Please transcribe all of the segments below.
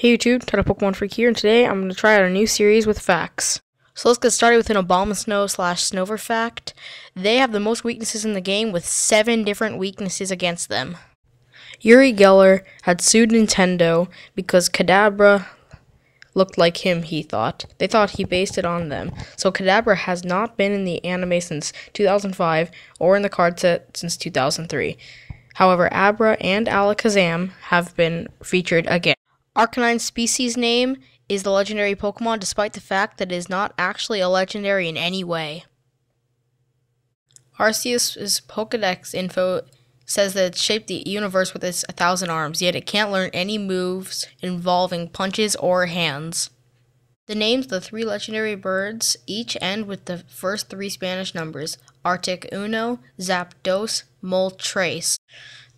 Hey YouTube, TyTyPokemonFreak here, and today I'm going to try out a new series with facts. So let's get started with an Abomasnow / Snover fact. They have the most weaknesses in the game with 7 different weaknesses against them. Uri Geller had sued Nintendo because Kadabra looked like him, he thought. They thought he based it on them. So Kadabra has not been in the anime since 2005 or in the card set since 2003. However, Abra and Alakazam have been featured again. Arcanine's species name is the legendary Pokemon, despite the fact that it is not actually a legendary in any way. Arceus' Pokedex info says that it shaped the universe with its 1,000 arms, yet it can't learn any moves involving punches or hands. The names of the 3 legendary birds each end with the first 3 Spanish numbers: Arctic Uno, Zapdos, Moltres.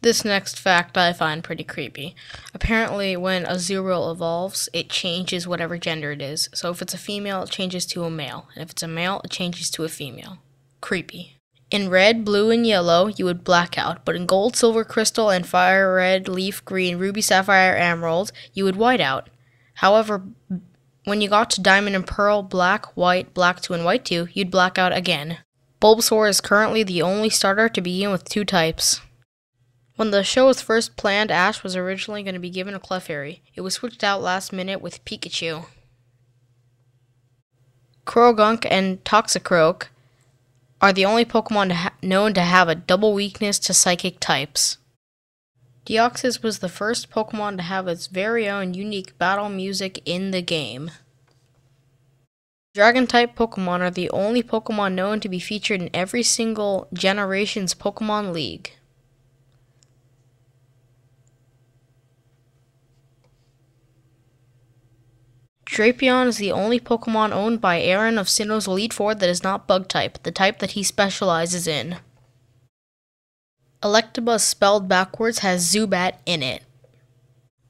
This next fact I find pretty creepy. Apparently, when a Azurill evolves, it changes whatever gender it is. So if it's a female, it changes to a male. And if it's a male, it changes to a female. Creepy. In red, blue, and yellow, you would black out. But in gold, silver, crystal, and fire red, leaf green, ruby, sapphire, emerald, you would white out. However, when you got to diamond and pearl, black, white, black 2, and white 2, you'd black out again. Bulbasaur is currently the only starter to begin with 2 types. When the show was first planned, Ash was originally going to be given a Clefairy. It was switched out last minute with Pikachu. Croagunk and Toxicroak are the only Pokemon known to have a double weakness to psychic types. Deoxys was the first Pokemon to have its very own unique battle music in the game. Dragon-type Pokemon are the only Pokemon known to be featured in every single generation's Pokemon League. Drapion is the only Pokemon owned by Aaron of Sinnoh's Elite Four that is not Bug-type, the type that he specializes in. Electabuzz spelled backwards has Zubat in it.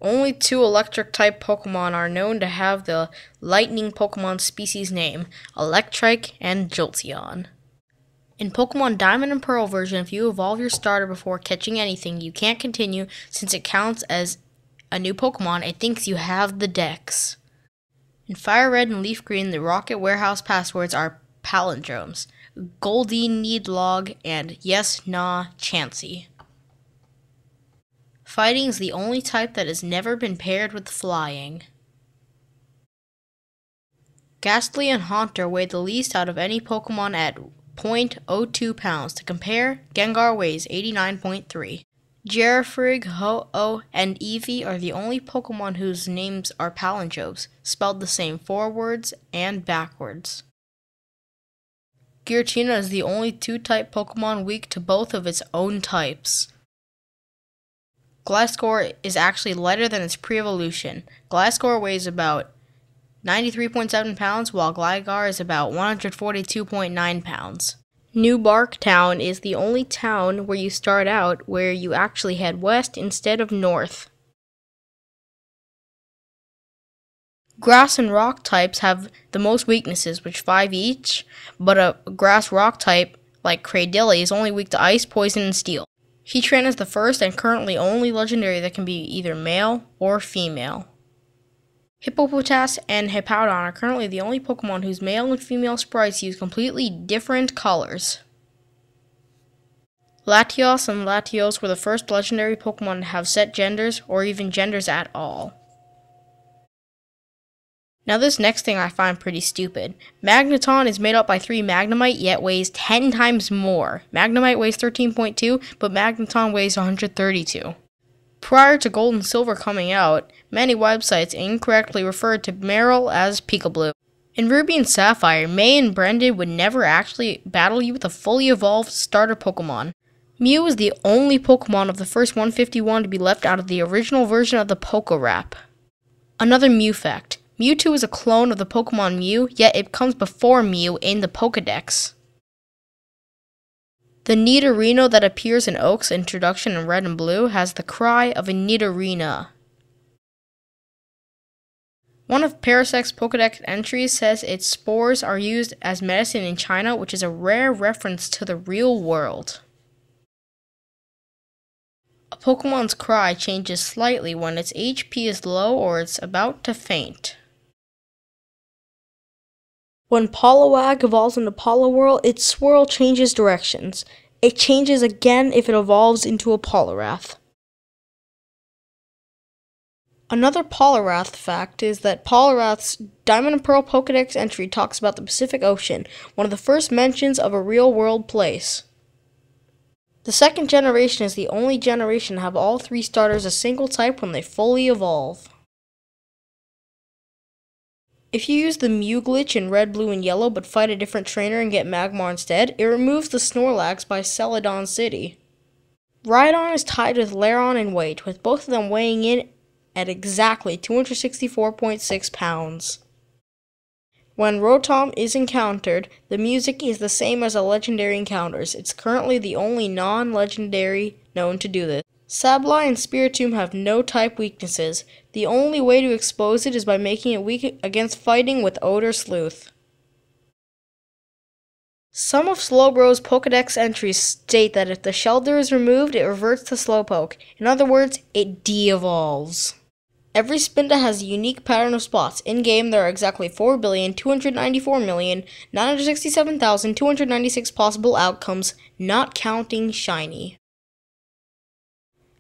Only 2 Electric-type Pokemon are known to have the Lightning Pokemon species name, Electrike and Jolteon. In Pokemon Diamond and Pearl version, if you evolve your starter before catching anything, you can't continue since it counts as a new Pokemon. It thinks you have the Dex. In Fire Red and Leaf Green, the Rocket Warehouse passwords are palindromes: Goldie Needlog and Yes Nah Chansey. Fighting is the only type that has never been paired with flying. Ghastly and Haunter weigh the least out of any Pokemon at 0.02 pounds. To compare, Gengar weighs 89.3. Girafrig, Ho-Oh, and Eevee are the only Pokemon whose names are palindromes, spelled the same forwards and backwards. Giratina is the only 2-type Pokemon weak to both of its own types. Gliscor is actually lighter than its pre-evolution. Gliscor weighs about 93.7 pounds, while Gligar is about 142.9 pounds. New Bark Town is the only town where you start out where you actually head west instead of north. Grass and rock types have the most weaknesses, which 5 each, but a grass rock type like Cradily is only weak to ice, poison, and steel. Heatran is the first and currently only legendary that can be either male or female. Hippopotas and Hippowdon are currently the only Pokemon whose male and female sprites use completely different colors. Latios and Latios were the first legendary Pokemon to have set genders or even genders at all. Now this next thing I find pretty stupid. Magneton is made up by 3 Magnemite, yet weighs 10 times more. Magnemite weighs 13.2, but Magneton weighs 132. Prior to Gold and Silver coming out, many websites incorrectly referred to Marill as Peekaboo. In Ruby and Sapphire, May and Brendan would never actually battle you with a fully evolved starter Pokemon. Mew is the only Pokemon of the first 151 to be left out of the original version of the Pokerap. Another Mew fact: Mewtwo is a clone of the Pokemon Mew, yet it comes before Mew in the Pokedex. The Nidorino that appears in Oak's introduction in Red and Blue has the cry of a Nidorina. One of Parasec's Pokedex entries says its spores are used as medicine in China, which is a rare reference to the real world. A Pokemon's cry changes slightly when its HP is low or it's about to faint. When Poliwag evolves into Poliwhirl, its swirl changes directions. It changes again if it evolves into a Poliwrath. Another Poliwrath fact is that Poliwrath's Diamond and Pearl Pokédex entry talks about the Pacific Ocean, one of the first mentions of a real-world place. The second generation is the only generation to have all three starters a single type when they fully evolve. If you use the Mew glitch in Red, Blue, and Yellow but fight a different trainer and get Magmar instead, it removes the Snorlax by Celadon City. Rhydon is tied with Lairon in weight, with both of them weighing in at exactly 264.6 pounds. When Rotom is encountered, the music is the same as the legendary encounters. It's currently the only non-legendary known to do this. Sableye and Spiritomb have no type weaknesses. The only way to expose it is by making it weak against fighting with Odor Sleuth. Some of Slowbro's Pokédex entries state that if the Shellder is removed, it reverts to Slowpoke. In other words, it de-evolves. Every Spinda has a unique pattern of spots. In-game, there are exactly 4,294,967,296 possible outcomes, not counting shiny.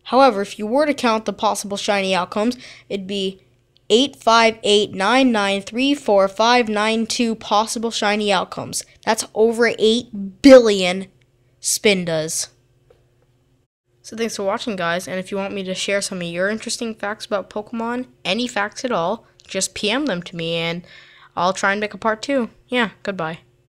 However, if you were to count the possible shiny outcomes, it'd be 858,993,4592 possible shiny outcomes. That's over 8 billion Spindas. So thanks for watching, guys, and if you want me to share some of your interesting facts about Pokemon, any facts at all, just PM them to me and I'll try and make a part 2. Yeah, goodbye.